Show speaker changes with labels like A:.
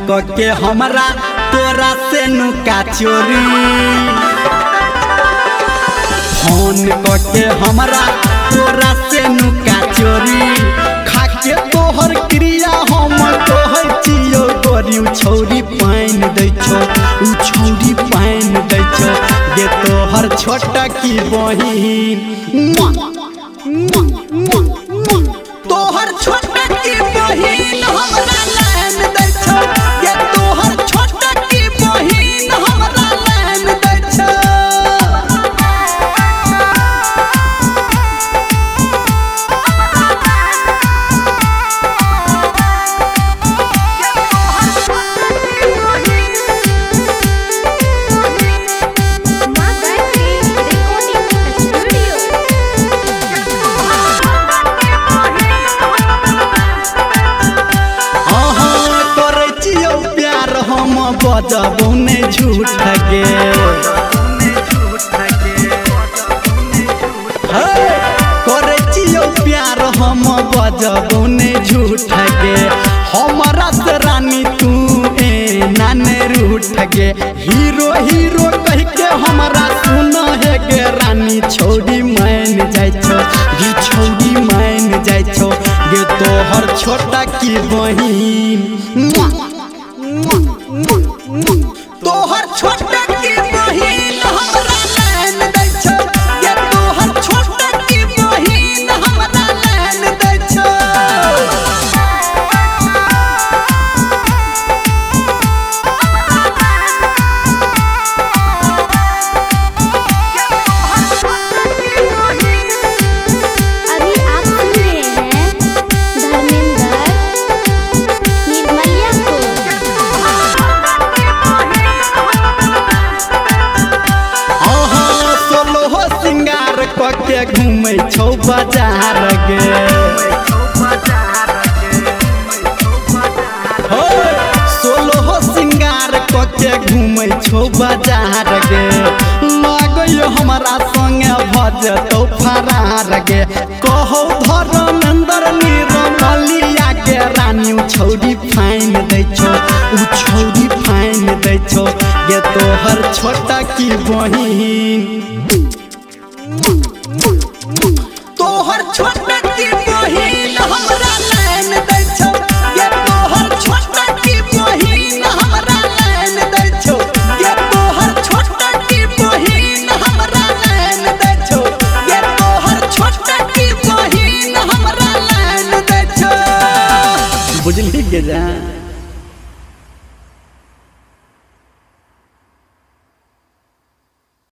A: के हमरा तोरा से नुका चोरी फोन के हमरा तोरा से नुका चोरी खाके तोहर क्रिया हम कहै छियो गोरी छौरी पाइन दै छौ छौरी पाइन दै छौ गे तोहर छोटा की बहिन तोहर छोटा की बहिन हमरा लाइन दै छौ गे तोहर छोटा की बहिन हमरा लाइन दै छौ बजबो ने झूठ गे करे छियो प्यार हम बजबो ने झूठ गे हमरा से रानी तू नाने रूठ गे हीरो हीरो कह के हमरा सुन है गे रानी छौरी मान जाय छौ गे छौरी मान जाय छौ गे तोहर छोटा की बहिन तोहर छोटा की बहिन हमरा लाइन दै छौ गे तोहर छोटा की बहिन हमरा लाइन दै छौ
B: अभी आप सुन रहे हैं धर्मेंद्र निर्मलिया को।
A: सिंगार के घूमे छौ बाजार गे सोलह सिंगार के घूमे छौ बाजार गे लागो हमारा संगे भजतौ फरार गे कहो धर्मेंद्र निर्मलिया के रानी छौरी फाइन दै छौ छौरी फाइन दै छौ गे तोहर छोटा की बहिन तोहर छोटा की बहिन हमरा लाइन दै छौ गे तोहर छोटा की बहिन हमरा लाइन दै छौ गे तोहर छोटा की बहिन हमरा लाइन दै छौ गे तोहर छोटा की बहिन हमरा लाइन दै छौ बुझली गे जा।